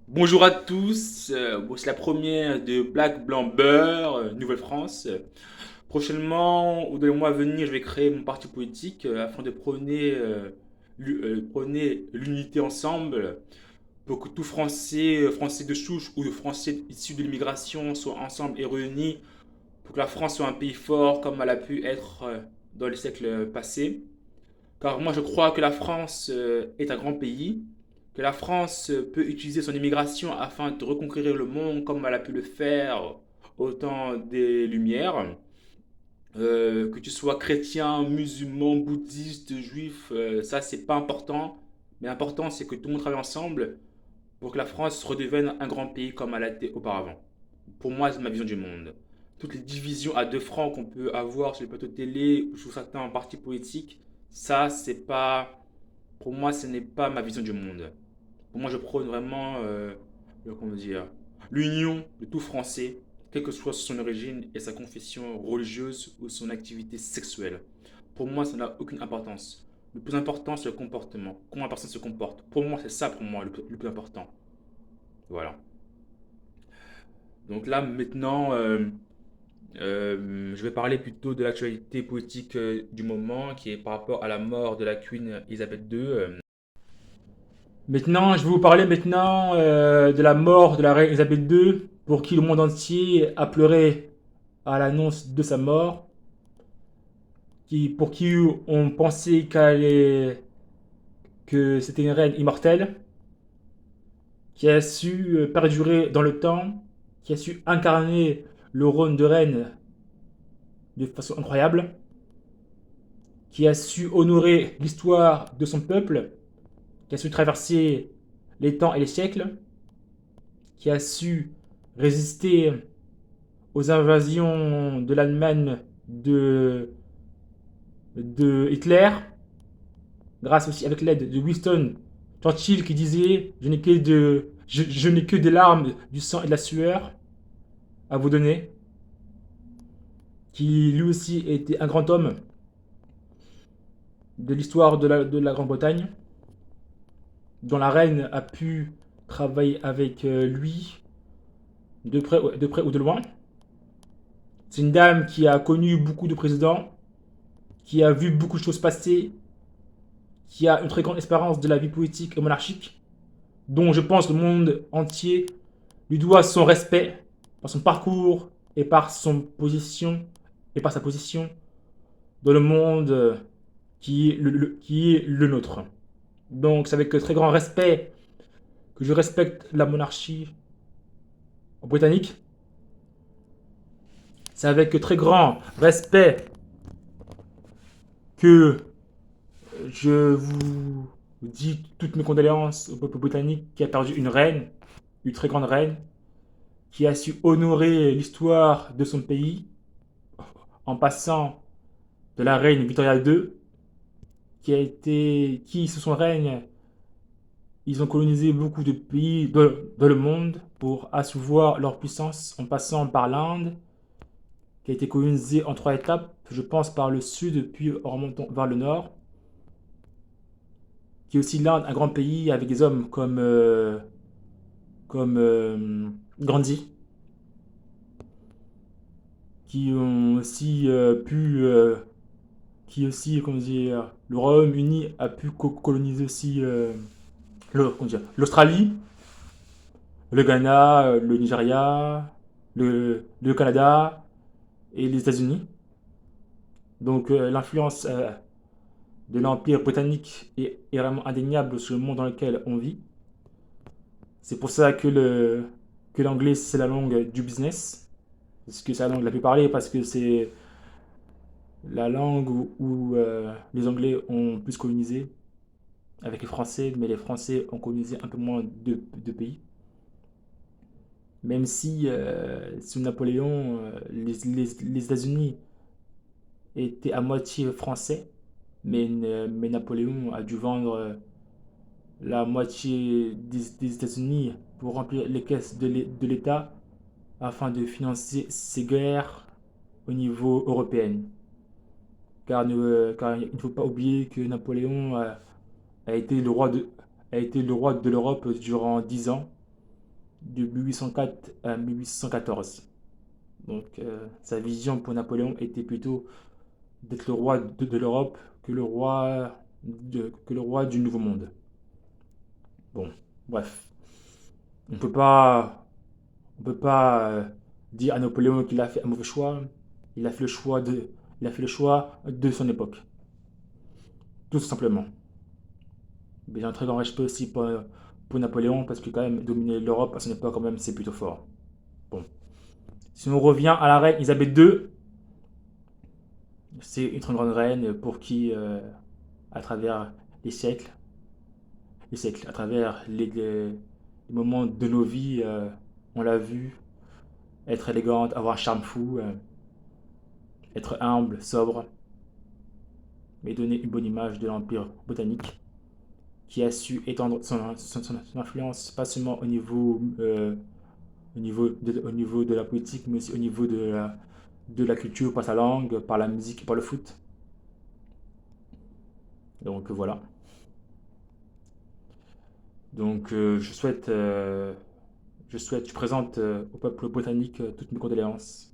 Bonjour à tous, bon, c'est la première de Black Blanc Beurre, Nouvelle-France. Prochainement, ou dans les mois à venir, je vais créer mon parti politique afin de prôner l'unité ensemble pour que tout Français, Français de souche ou Français issus de l'immigration soient ensemble et réunis pour que la France soit un pays fort comme elle a pu être dans les siècles passés. Car moi, je crois que la France est un grand pays, que la France peut utiliser son immigration afin de reconquérir le monde comme elle a pu le faire au temps des Lumières. Que tu sois chrétien, musulman, bouddhiste, juif, ça c'est pas important. Mais l'important c'est que tout le monde travaille ensemble pour que la France redevienne un grand pays comme elle a été auparavant. Pour moi, c'est ma vision du monde. Toutes les divisions à deux francs qu'on peut avoir sur les plateaux de télé ou sur certains partis politiques, ça, c'est pas. Pour moi, ce n'est pas ma vision du monde. Pour moi, je prône vraiment comment dire, l'union de tout Français, quelle que soit son origine et sa confession religieuse ou son activité sexuelle. Pour moi, ça n'a aucune importance. Le plus important, c'est le comportement. Comment la personne se comporte. Pour moi, c'est ça pour moi le plus important. Voilà. Donc là, maintenant, je vais parler plutôt de l'actualité politique du moment, qui est par rapport à la mort de la Queen Elisabeth II. Maintenant, je vais vous parler maintenant de la mort de la reine Elisabeth II, pour qui le monde entier a pleuré à l'annonce de sa mort, pour qui on pensait que c'était une reine immortelle, qui a su perdurer dans le temps, qui a su incarner le rôle de reine de façon incroyable, qui a su honorer l'histoire de son peuple, qui a su traverser les temps et les siècles, qui a su résister aux invasions de l'Allemagne de Hitler, grâce aussi avec l'aide de Winston Churchill qui disait je n'ai que des larmes, du sang et de la sueur à vous donner, qui lui aussi était un grand homme de l'histoire de la Grande-Bretagne, dont la reine a pu travailler avec lui de près ou de loin. C'est une dame qui a connu beaucoup de présidents, qui a vu beaucoup de choses passer, qui a une très grande expérience de la vie politique et monarchique, dont je pense le monde entier lui doit son respect par son parcours et par son position et par sa position dans le monde qui est le nôtre. Donc c'est avec très grand respect que je respecte la monarchie britannique. C'est avec très grand respect que je vous dis toutes mes condoléances au peuple britannique qui a perdu une reine, une très grande reine, qui a su honorer l'histoire de son pays en passant de la reine Victoria II, qui sous son règne, ils ont colonisé beaucoup de pays dans le monde pour assouvoir leur puissance en passant par l'Inde, qui a été colonisée en trois étapes, je pense par le sud puis en remontant vers le nord, qui est aussi l'Inde, un grand pays avec des hommes comme Gandhi, qui ont aussi qui aussi, comment dire, le Royaume-Uni a pu coloniser aussi l'Australie, le Ghana, le Nigeria, le Canada et les États-Unis. Donc l'influence de l'Empire britannique est vraiment indéniable sur le monde dans lequel on vit. C'est pour ça que l'anglais c'est la langue du business, parce que c'est la langue la plus parlée, parce que c'est la langue où les Anglais ont plus colonisé avec les Français, mais les Français ont colonisé un peu moins de pays. Même si sous Napoléon, les États-Unis étaient à moitié français, mais Napoléon a dû vendre la moitié des États-Unis pour remplir les caisses de l'État afin de financer ses guerres au niveau européen. Car il ne faut pas oublier que Napoléon a été le roi a été le roi de l'Europe durant 10 ans de 1804 à 1814. Donc sa vision pour Napoléon était plutôt d'être le roi de l'Europe que le roi du Nouveau Monde. Bon, bref. On peut pas, on peut pas dire à Napoléon qu'il a fait un mauvais choix. Il a fait le choix de son époque, tout simplement. Mais j'ai un très grand respect aussi pour Napoléon parce que quand même dominer l'Europe à son époque quand même c'est plutôt fort. Bon, si on revient à la reine Elisabeth II, c'est une très grande reine pour qui, à travers les siècles, à travers les moments de nos vies, on l'a vu être élégante, avoir un charme fou, être humble, sobre, mais donner une bonne image de l'Empire britannique, qui a su étendre son influence, pas seulement au niveau de la politique, mais aussi au niveau de la culture, par sa langue, par la musique et par le foot. Donc voilà. Donc je présente au peuple britannique toutes mes condoléances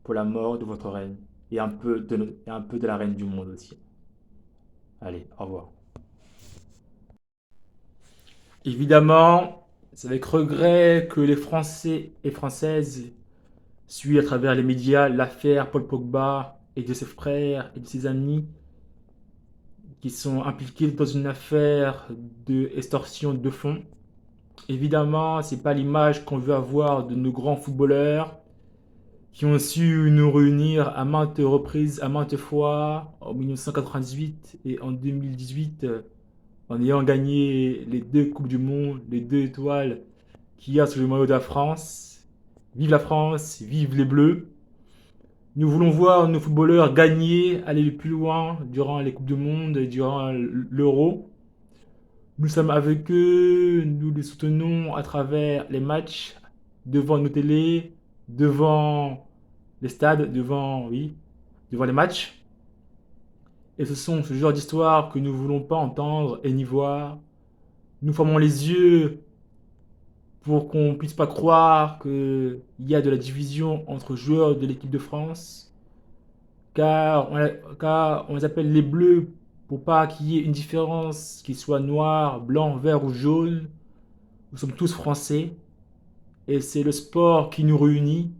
pour la mort de votre reine et et un peu de la reine du monde aussi. Allez, au revoir. Évidemment, c'est avec regret que les Français et Françaises suivent à travers les médias l'affaire Paul Pogba et de ses frères et de ses amis qui sont impliqués dans une affaire de extorsion de fonds. Évidemment, c'est pas l'image qu'on veut avoir de nos grands footballeurs qui ont su nous réunir à maintes reprises, à maintes fois, en 1998 et en 2018, en ayant gagné les deux Coupes du Monde, les deux étoiles qu'il y a sur le maillot de la France. Vive la France, vive les Bleus. Nous voulons voir nos footballeurs gagner, aller le plus loin durant les Coupes du Monde et durant l'Euro. Nous sommes avec eux, nous les soutenons à travers les matchs, devant nos télés, devant les stades, devant les matchs. Et ce sont ce genre d'histoires que nous ne voulons pas entendre et ni voir. Nous fermons les yeux pour qu'on ne puisse pas croire qu'il y a de la division entre joueurs de l'équipe de France, car on les appelle les bleus pour pas qu'il y ait une différence qui soit noir, blanc, vert ou jaune. Nous sommes tous français et c'est le sport qui nous réunit,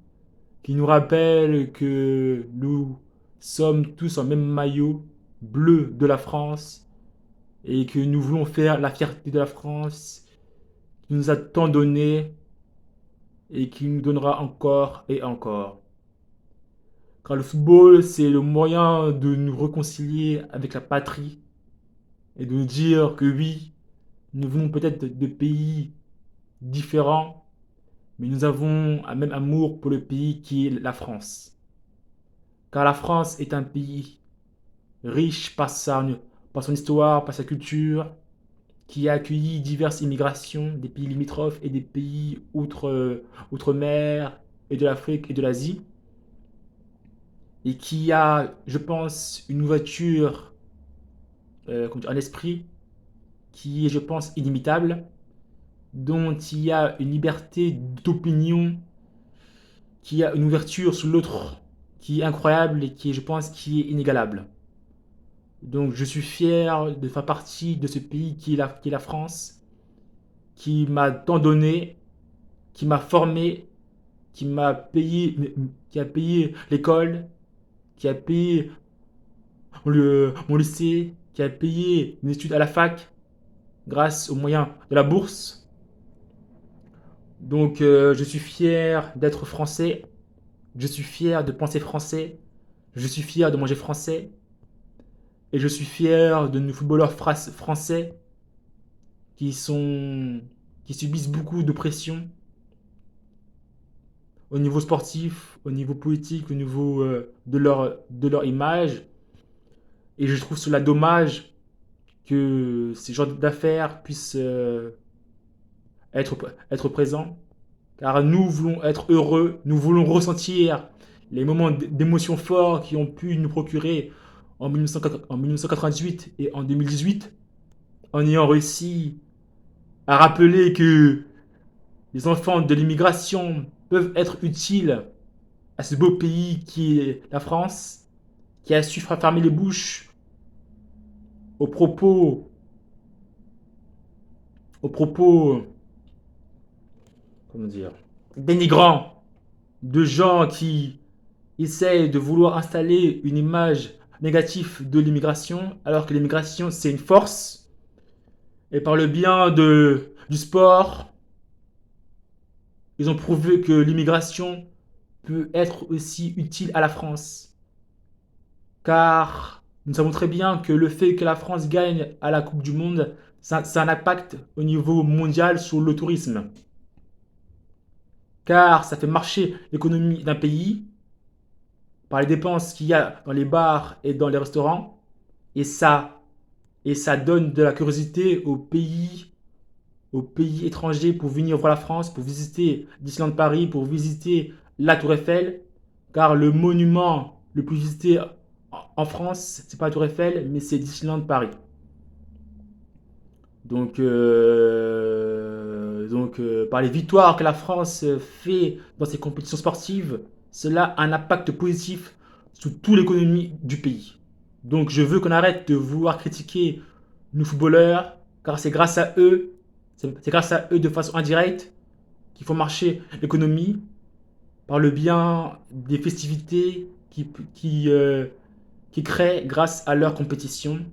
qui nous rappelle que nous sommes tous en même maillot bleu de la France et que nous voulons faire la fierté de la France qui nous a tant donné et qui nous donnera encore et encore. Car le football, c'est le moyen de nous réconcilier avec la patrie et de nous dire que oui, nous venons peut-être de pays différents, mais nous avons un même amour pour le pays qui est la France. Car la France est un pays riche par son histoire, par sa culture, qui a accueilli diverses immigrations des pays limitrophes et des pays outre-mer et de l'Afrique et de l'Asie, et qui a, je pense, une ouverture, un esprit qui est, je pense, inimitable, dont il y a une liberté d'opinion, qui a une ouverture sur l'autre qui est incroyable et qui est, je pense, qui est inégalable. Donc je suis fier de faire partie de ce pays qui est la France, qui m'a tant donné, qui m'a formé, qui a payé l'école, qui a payé mon lycée, qui a payé mes études à la fac grâce aux moyens de la bourse. Donc je suis fier d'être français, je suis fier de penser français, je suis fier de manger français, et je suis fier de nos footballeurs français qui sont qui subissent beaucoup de pression au niveau sportif, au niveau politique, au niveau de leur image. Et je trouve cela dommage que ces genres d'affaires puissent être, être présents. Car nous voulons être heureux, nous voulons ressentir les moments d'émotion forts qui ont pu nous procurer en 1998 et en 2018, en ayant réussi à rappeler que les enfants de l'immigration peuvent être utiles à ce beau pays qui est la France, qui a su fermer les bouches aux propos, aux propos, comment dire, dénigrants de gens qui essayent de vouloir installer une image négative de l'immigration, alors que l'immigration c'est une force, et par le bien du sport, ils ont prouvé que l'immigration peut être aussi utile à la France. Car nous savons très bien que le fait que la France gagne à la Coupe du Monde, ça a un impact au niveau mondial sur le tourisme. Car ça fait marcher l'économie d'un pays par les dépenses qu'il y a dans les bars et dans les restaurants. Et ça donne de la curiosité aux pays étrangers pour venir voir la France, pour visiter Disneyland Paris, pour visiter la Tour Eiffel. Car le monument le plus visité en France, c'est pas la Tour Eiffel, mais c'est Disneyland Paris. Par les victoires que la France fait dans ses compétitions sportives, cela a un impact positif sur toute l'économie du pays. Donc, je veux qu'on arrête de vouloir critiquer nos footballeurs, car c'est grâce à eux de façon indirecte qu'ils font marcher l'économie par le bien des festivités qui créent grâce à leur compétition.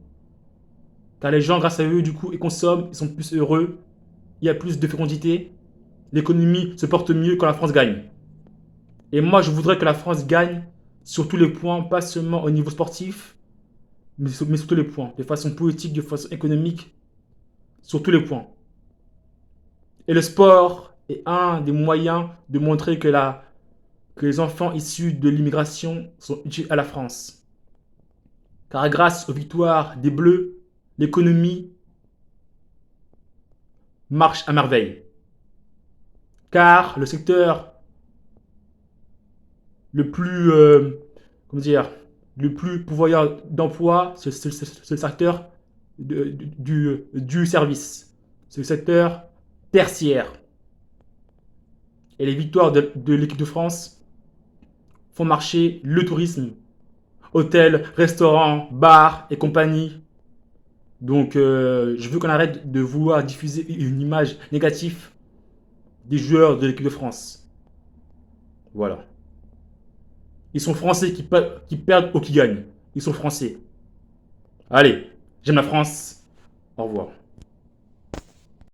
Car les gens, grâce à eux, du coup, ils consomment, ils sont plus heureux, il y a plus de fécondité, l'économie se porte mieux quand la France gagne. Et moi, je voudrais que la France gagne sur tous les points, pas seulement au niveau sportif, mais sur tous les points, de façon politique, de façon économique, sur tous les points. Et le sport est un des moyens de montrer que les enfants issus de l'immigration sont utiles à la France. Car grâce aux victoires des Bleus, l'économie marche à merveille. Car le secteur le plus, comment dire, le plus pourvoyeur d'emploi, c'est le secteur du service. C'est le secteur tertiaire. Et les victoires de l'équipe de France font marcher le tourisme, hôtels, restaurants, bars et compagnie. Donc, je veux qu'on arrête de vouloir diffuser une image négative des joueurs de l'équipe de France. Voilà. Ils sont français qui perdent ou qui gagnent. Ils sont français. Allez, j'aime la France. Au revoir.